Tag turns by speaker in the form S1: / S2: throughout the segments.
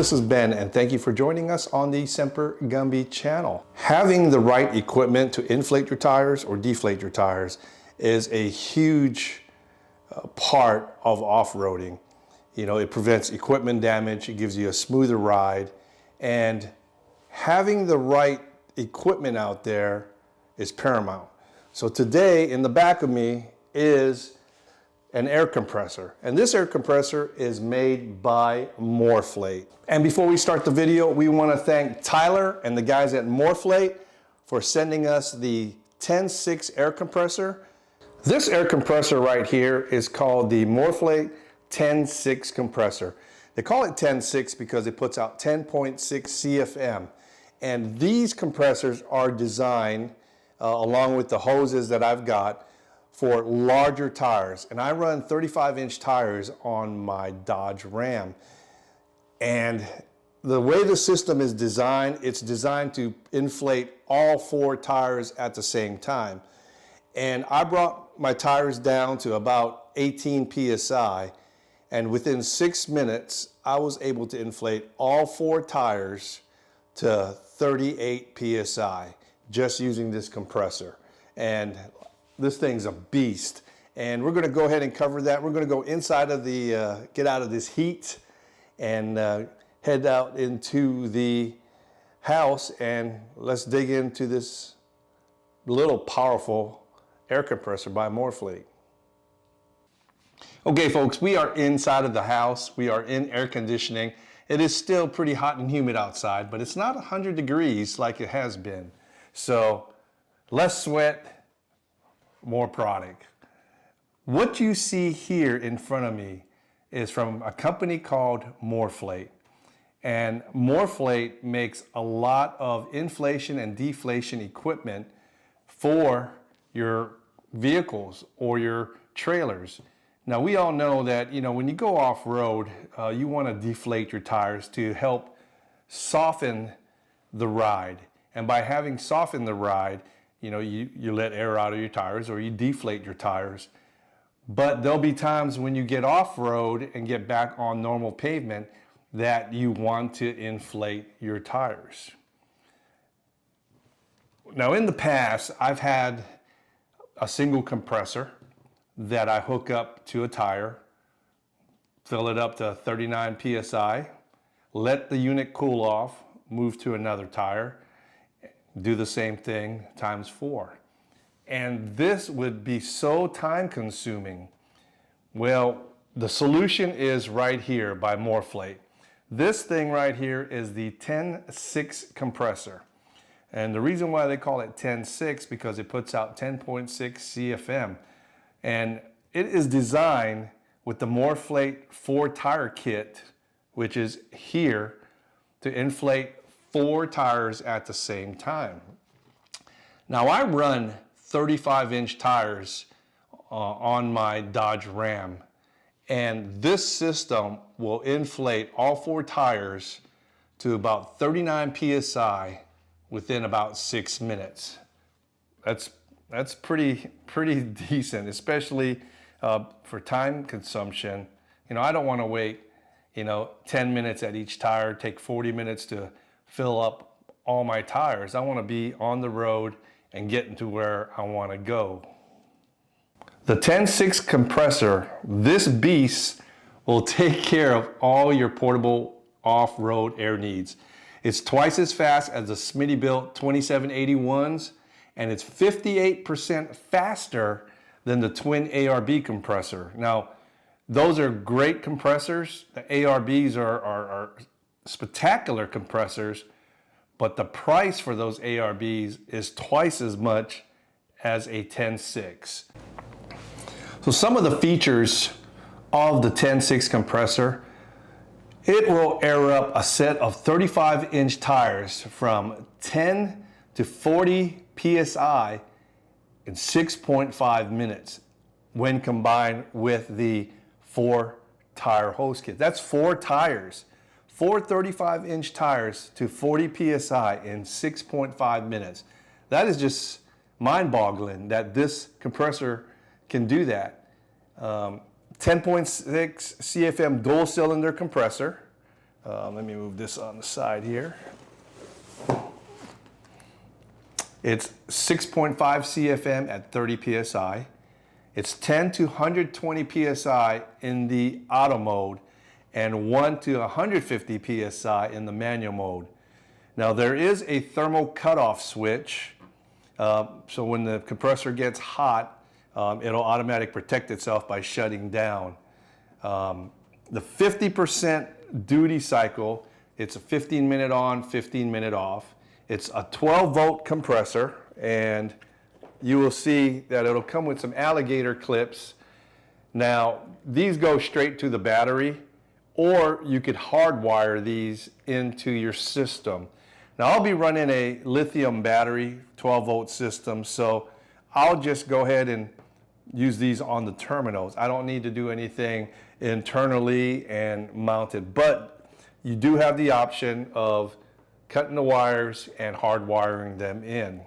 S1: this is Ben, and thank you for joining us on the sempergumbie channel. Having the right equipment to inflate your tires or deflate your tires is a huge part of off-roading. You know, it prevents equipment damage, it gives you a smoother ride, and having the right equipment out there is paramount. So today in the back of me is an air compressor, and this air compressor is made by Morrflate. And before we start the video, we want to thank Tyler and the guys at Morrflate for sending us the TenSix air compressor. This air compressor right here is called the Morrflate Ten Six Compressor. They call it 10.6 because it puts out 10.6 CFM. And these compressors are designed, along with the hoses that I've got, for larger tires. And I run 35-inch tires on my Dodge Ram. And the way the system is designed, it's designed to inflate all four tires at the same time. And I brought my tires down to about 18 PSI. And within 6 minutes, I was able to inflate all four tires to 38 PSI just using this compressor. And this thing's a beast. And we're gonna go ahead and cover that. We're gonna go inside of the, get out of this heat and head out into the house, and let's dig into this little powerful air compressor by Morrflate. Okay folks, we are inside of the house. We are in air conditioning. It is still pretty hot and humid outside, but it's not 100 degrees like it has been. So less sweat, more product. What you see here in front of me is from a company called Morrflate. And Morrflate makes a lot of inflation and deflation equipment for your vehicles or your trailers. Now we all know that, you know, when you go off-road, you want to deflate your tires to help soften the ride. And by having softened the ride, you know, you let air out of your tires or you deflate your tires. But there'll be times when you get off-road and get back on normal pavement that you want to inflate your tires. Now in the past, I've had a single compressor that I hook up to a tire, fill it up to 39 PSI, let the unit cool off, move to another tire, do the same thing times 4. And this would be so time consuming. Well, the solution is right here by Morrflate. This thing right here is the 10.6 compressor. And the reason why they call it 10.6 because it puts out 10.6 CFM. And it is designed with the Morrflate 4 tire kit, which is here, to inflate 4 tires at the same time. Now I run 35-inch tires on my Dodge Ram, and this system will inflate all 4 tires to about 39 PSI within about 6 minutes. That's pretty decent, especially for time consumption. You know, I don't want to wait, you know, 10 minutes at each tire, take 40 minutes to fill up all my tires. I want to be on the road and getting to where I want to go. The 10.6 compressor, this beast will take care of all your portable off-road air needs. It's twice as fast as the Smittybilt 2781s, and it's 58% faster than the Twin ARB compressor. Now, those are great compressors. The ARBs are spectacular compressors, but the price for those ARBs is twice as much as a 10.6. So some of the features of the 10.6 compressor: it will air up a set of 35-inch tires from 10 to 40 PSI in 6.5 minutes when combined with the 4 tire hose kit. That's 4 tires, 4 35-inch tires to 40 PSI in 6.5 minutes. That is just mind-boggling that this compressor can do that. 10.6 CFM dual cylinder compressor. Let me move this on the side here. It's 6.5 CFM at 30 PSI. It's 10 to 120 PSI in the auto mode and 1 to 150 PSI in the manual mode. Now there is a thermal cutoff switch, so when the compressor gets hot, it'll automatically protect itself by shutting down. The 50% duty cycle, it's a 15-minute on, 15-minute off. It's a 12-volt compressor, and you will see that it'll come with some alligator clips. Now, these go straight to the battery, or you could hardwire these into your system. Now, I'll be running a lithium battery, 12-volt system, so I'll just go ahead and use these on the terminals. I don't need to do anything internally and mounted, but you do have the option of cutting the wires and hardwiring them in.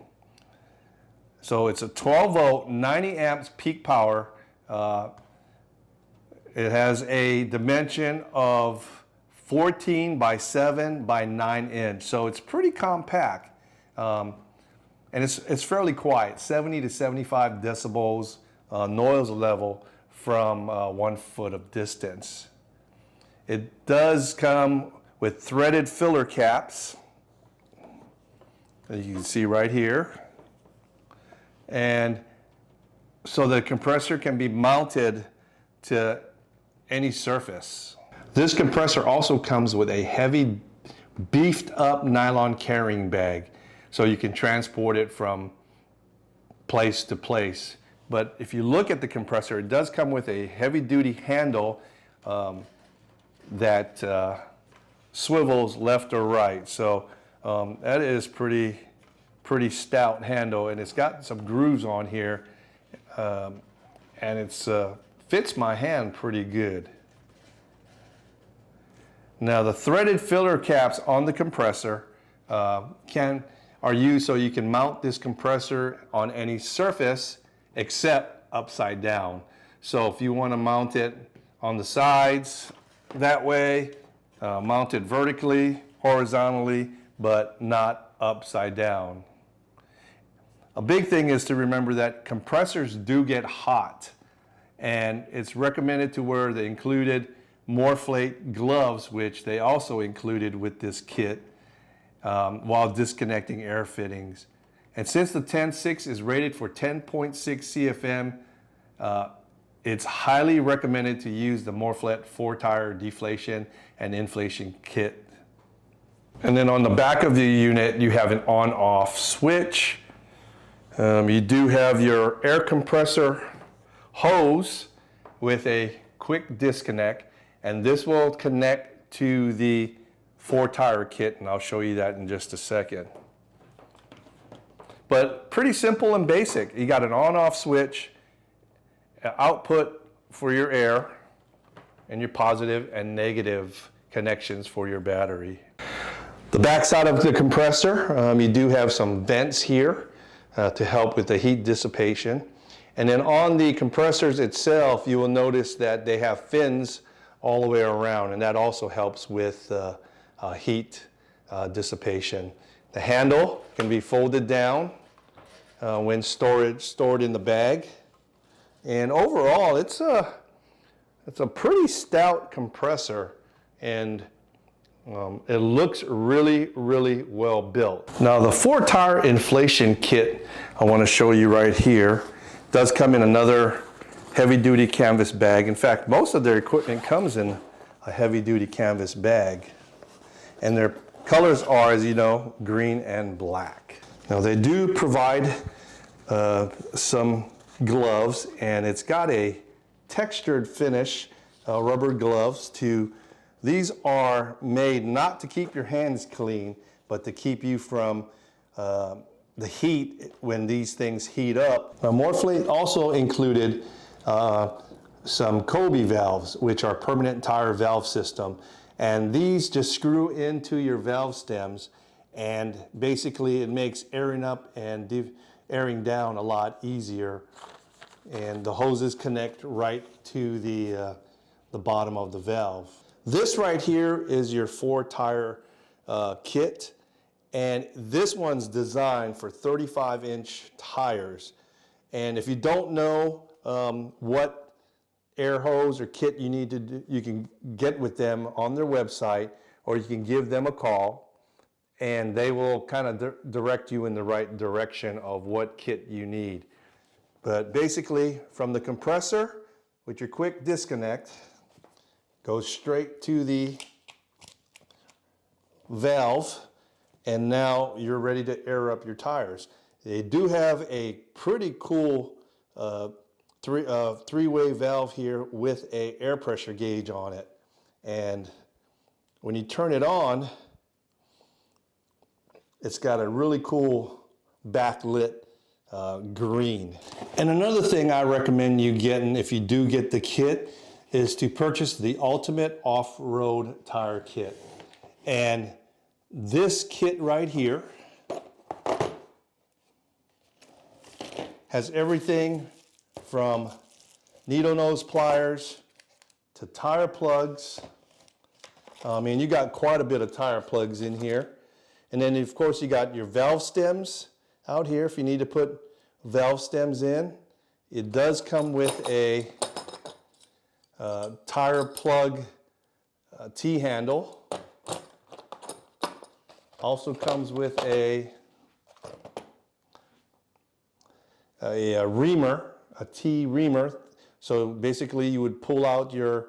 S1: So it's a 12-volt, 90 amps peak power. It has a dimension of 14 by 7 by 9 inch, so it's pretty compact. And it's fairly quiet, 70 to 75 decibels noise level from 1 foot of distance. It does come with threaded filler caps, as you can see right here. And so the compressor can be mounted to any surface. This compressor also comes with a heavy beefed up nylon carrying bag, so you can transport it from place to place. But if you look at the compressor, it does come with a heavy duty handle that swivels left or right. So that is pretty stout handle, and it's got some grooves on here, and it's fits my hand pretty good. Now the threaded filler caps on the compressor are used so you can mount this compressor on any surface except upside down. So if you want to mount it on the sides that way, mount it vertically, horizontally, but not upside down. A big thing is to remember that compressors do get hot, and it's recommended to wear the included Morrflate gloves, which they also included with this kit, while disconnecting air fittings. And since the TenSix is rated for 10.6 CFM, it's highly recommended to use the Morrflate 4-tire deflation and inflation kit. And then on the back of the unit, you have an on-off switch. You do have your air compressor hose with a quick disconnect, and this will connect to the 4-tire kit, and I'll show you that in just a second. But pretty simple and basic. You got an on-off switch, output for your air, and your positive and negative connections for your battery. The back side of the compressor, you do have some vents here to help with the heat dissipation. And then on the compressors itself, you will notice that they have fins all the way around, and that also helps with heat dissipation. The handle can be folded down when stored in the bag. And overall, it's a pretty stout compressor, and it looks really, really well built. Now the 4-tire inflation kit I want to show you right here does come in another heavy-duty canvas bag. In fact, most of their equipment comes in a heavy-duty canvas bag, and their colors are, as you know, green and black. Now they do provide some gloves, and it's got a textured finish, rubber gloves. These are made not to keep your hands clean, but to keep you from the heat when these things heat up. Now, Morrflate also included some Kobe valves, which are permanent tire valve system, and these just screw into your valve stems, and basically it makes airing up and airing down a lot easier. And the hoses connect right to the bottom of the valve. This right here is your 4-tire kit, and this one's designed for 35-inch tires. And if you don't know what air hose or kit you need to do, you can get with them on their website, or you can give them a call, and they will kind of direct you in the right direction of what kit you need. But basically, from the compressor, with your quick disconnect, goes straight to the valve, and now you're ready to air up your tires. They do have a pretty cool three-way valve here with a air pressure gauge on it. And when you turn it on, it's got a really cool backlit green. And another thing I recommend you getting, if you do get the kit, is to purchase the Ultimate Off-Road Tire Kit. And this kit right here has everything from needle nose pliers to tire plugs. I mean, you got quite a bit of tire plugs in here. And then of course you got your valve stems out here if you need to put valve stems in. It does come with a tire plug T-handle. Also comes with a reamer, a T-reamer. So basically you would pull out your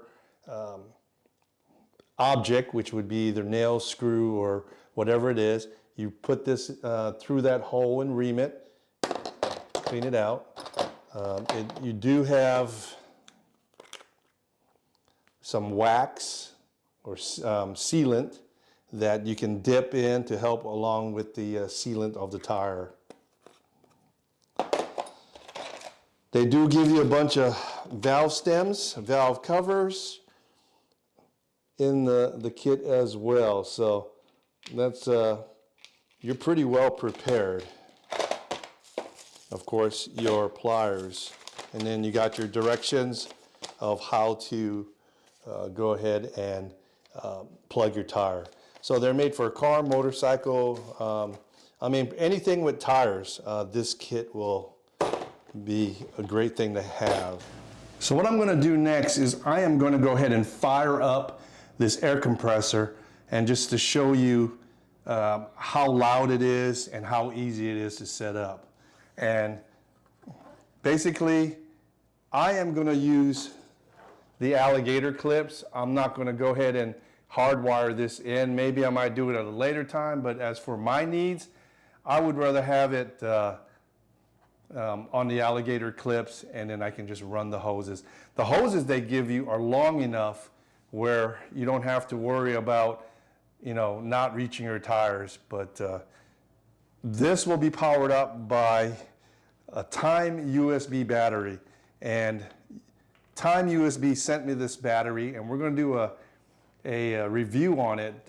S1: object, which would be either nail, screw, or whatever it is. You put this through that hole and ream it, clean it out. You do have some wax or sealant that you can dip in to help along with the sealant of the tire. They do give you a bunch of valve stems, valve covers in the kit as well. So that's, you're pretty well prepared. Of course, your pliers. And then you got your directions of how to go ahead and plug your tire. So they're made for a car, motorcycle, I mean, anything with tires, this kit will be a great thing to have. So what I'm going to do next is I am going to go ahead and fire up this air compressor, and just to show you how loud it is and how easy it is to set up. And basically, I am going to use the alligator clips. I'm not going to go ahead and hardwire this in. Maybe I might do it at a later time, but as for my needs, I would rather have it on the alligator clips, and then I can just run the hoses. The hoses they give you are long enough where you don't have to worry about, you know, not reaching your tires. But this will be powered up by a Time USB battery, and Time USB sent me this battery, and we're going to do a review on it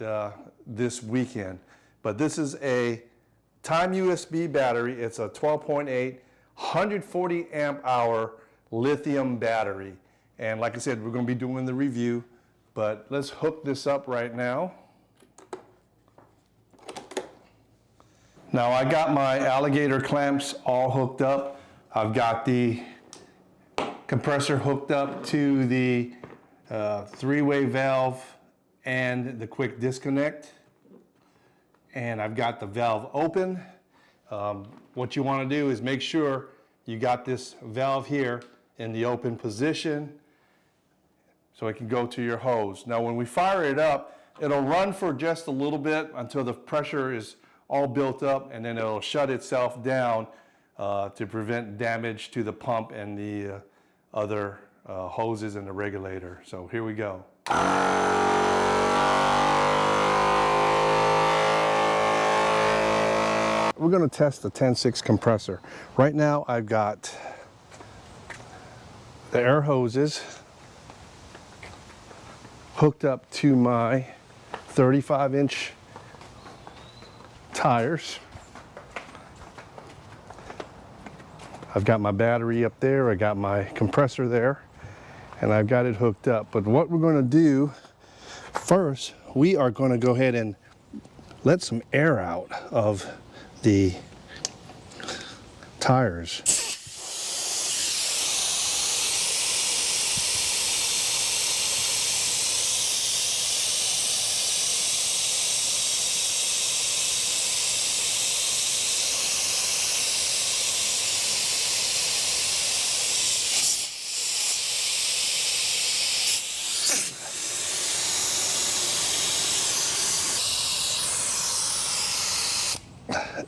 S1: this weekend. But this is a Time USB battery. It's a 12.8 140 amp hour lithium battery, and like I said, we're going to be doing the review, but let's hook this up right now. Now I got my alligator clamps all hooked up. I've got the compressor hooked up to the three-way valve and the quick disconnect, and I've got the valve open. What you want to do is make sure you got this valve here in the open position so it can go to your hose. Now when we fire it up, it'll run for just a little bit until the pressure is all built up, and then it'll shut itself down to prevent damage to the pump and the other hoses and the regulator. So here we go. We're going to test the TenSix compressor. Right now I've got the air hoses hooked up to my 35-inch tires. I've got my battery up there, I got my compressor there, and I've got it hooked up. But what we're going to do First, we are going to go ahead and let some air out of the tires.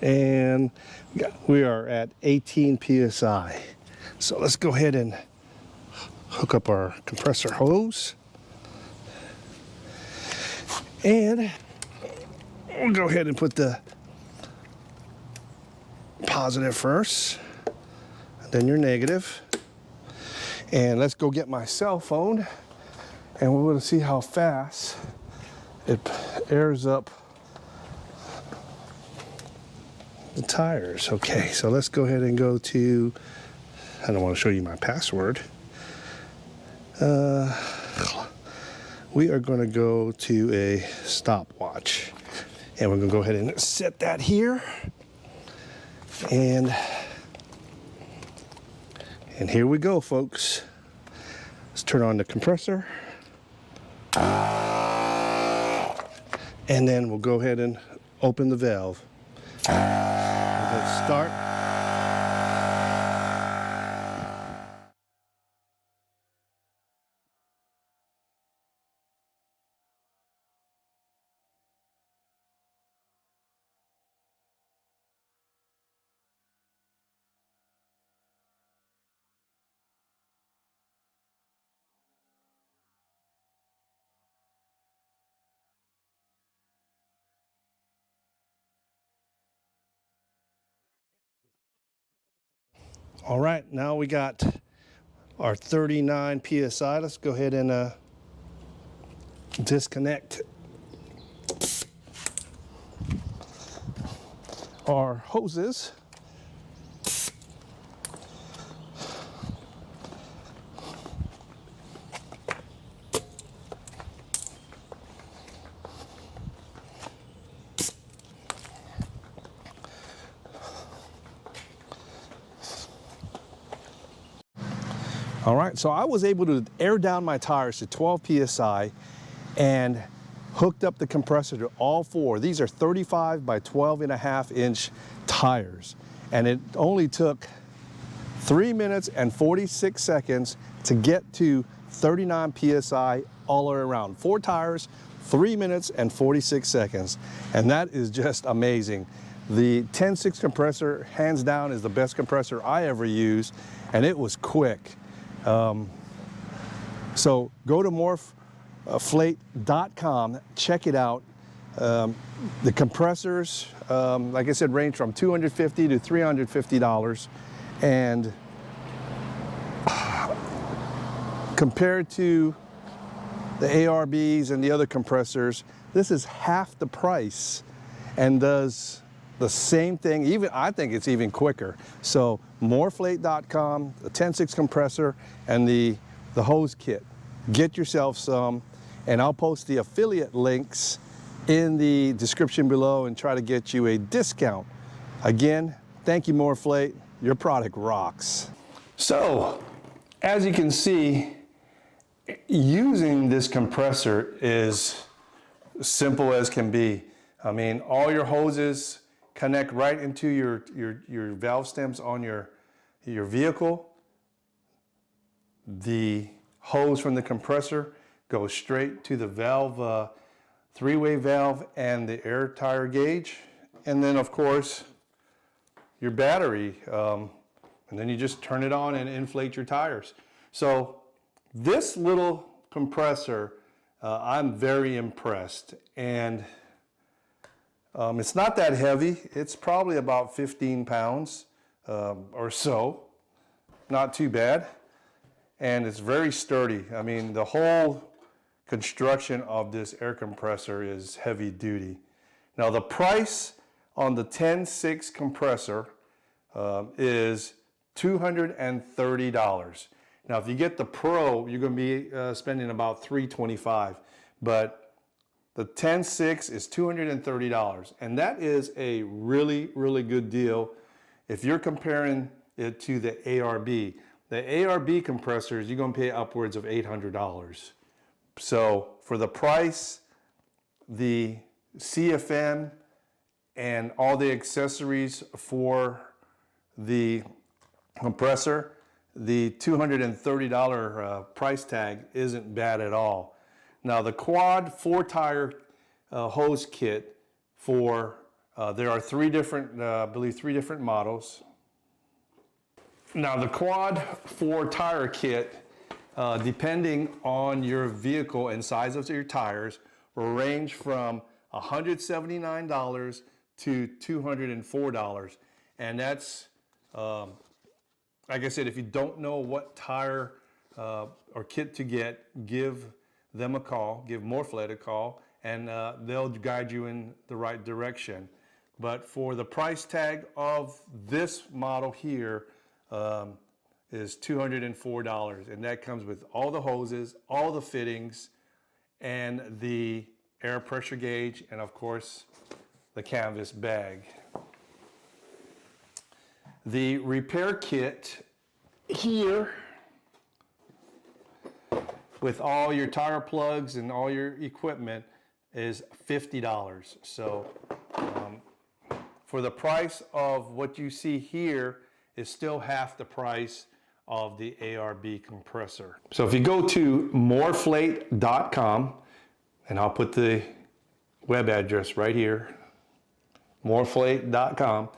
S1: And we are at 18 psi. So let's go ahead and hook up our compressor hose. And we'll go ahead and put the positive first, then your negative. And let's go get my cell phone, and we're going to see how fast it airs up the tires. Okay, so let's go ahead and go to, I don't want to show you my password. We are going to go to a stopwatch, and we're going to go ahead and set that here. And here we go, folks. Let's turn on the compressor. And then we'll go ahead and open the valve. Let's start. All right, now we got our 39 psi. Let's go ahead and disconnect our hoses. All right, so I was able to air down my tires to 12 psi and hooked up the compressor to all four. These are 35 by 12.5-inch tires. And it only took 3 minutes and 46 seconds to get to 39 psi all the way around. 4 tires, 3 minutes and 46 seconds. And that is just amazing. The TenSix compressor, hands down, is the best compressor I ever used, and it was quick. So go to Morrflate.com, check it out. The compressors, like I said, range from $250 to $350. And compared to the ARBs and the other compressors, this is half the price and does the same thing. Even I think it's even quicker. So Morrflate.com, the TenSix compressor, and the hose kit. Get yourself some, and I'll post the affiliate links in the description below and try to get you a discount. Again, thank you, Morrflate. Your product rocks. So, as you can see, using this compressor is simple as can be. I mean, all your hoses connect right into your valve stems on your vehicle. The hose from the compressor goes straight to the valve, three-way valve and the air tire gauge. And then, of course, your battery. And then you just turn it on and inflate your tires. So this little compressor, I'm very impressed. And it's not that heavy. It's probably about 15 pounds or so. Not too bad. And it's very sturdy. I mean, the whole construction of this air compressor is heavy duty. Now, the price on the TenSix compressor is $230. Now, if you get the Pro, you're going to be spending about $325. But The TenSix is $230, and that is a really, really good deal if you're comparing it to the ARB. The ARB compressors, you're gonna pay upwards of $800. So for the price, the CFM, and all the accessories for the compressor, the $230 price tag isn't bad at all. Now the quad 4-tire hose kit for, there are three different, I believe 3 different models. Now the quad 4-tire kit, depending on your vehicle and size of your tires, will range from $179 to $204. And that's, like I said, if you don't know what tire or kit to get, give them a call, give Morrflate a call, and they'll guide you in the right direction. But for the price tag of this model here is $204, and that comes with all the hoses, all the fittings, and the air pressure gauge, and of course the canvas bag. The repair kit here with all your tire plugs and all your equipment is $50. So for the price of what you see here is still half the price of the ARB compressor. So if you go to morrflate.com, and I'll put the web address right here, morrflate.com,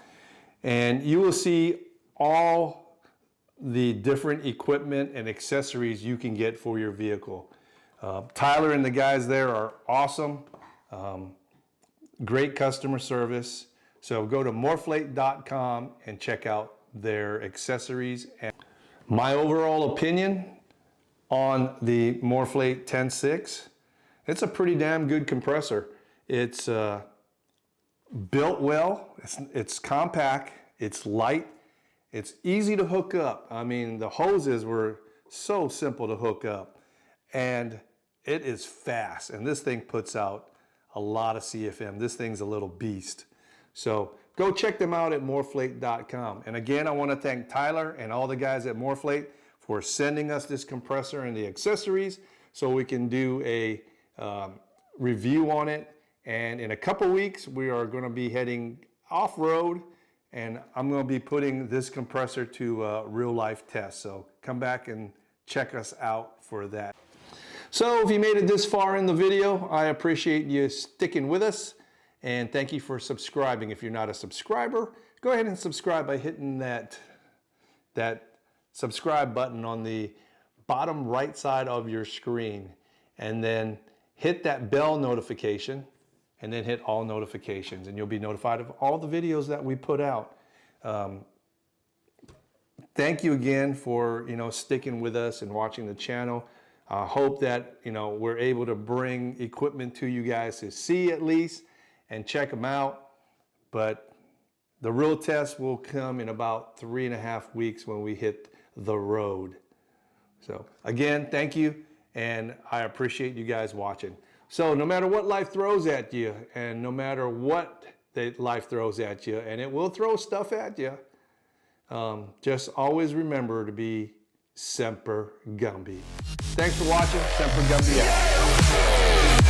S1: and you will see all the different equipment and accessories you can get for your vehicle. Tyler and the guys there are awesome, great customer service. So go to morrflate.com and check out their accessories. And my overall opinion on the Morrflate Ten Six, it's a pretty damn good compressor. It's built well, it's compact, it's light, it's easy to hook up. I mean, the hoses were so simple to hook up, and it is fast, and this thing puts out a lot of CFM. This thing's a little beast. So go check them out at morrflate.com. And again, I want to thank Tyler and all the guys at Morrflate for sending us this compressor and the accessories so we can do a review on it. And in a couple weeks, we are going to be heading off-road, and I'm going to be putting this compressor to real life test. So come back and check us out for that. So if you made it this far in the video, I appreciate you sticking with us, and thank you for subscribing. If you're not a subscriber, go ahead and subscribe by hitting that subscribe button on the bottom right side of your screen, and then hit that bell notification, and then hit all notifications, and you'll be notified of all the videos that we put out. Thank you again for sticking with us and watching the channel. I hope that we're able to bring equipment to you guys to see at least and check them out. But the real test will come in about 3.5 weeks when we hit the road. So again, thank you, and I appreciate you guys watching. So no matter what life throws at you, and no matter what life throws at you, and it will throw stuff at you, just always remember to be sempergumbie. Thanks for watching. Sempergumbie out.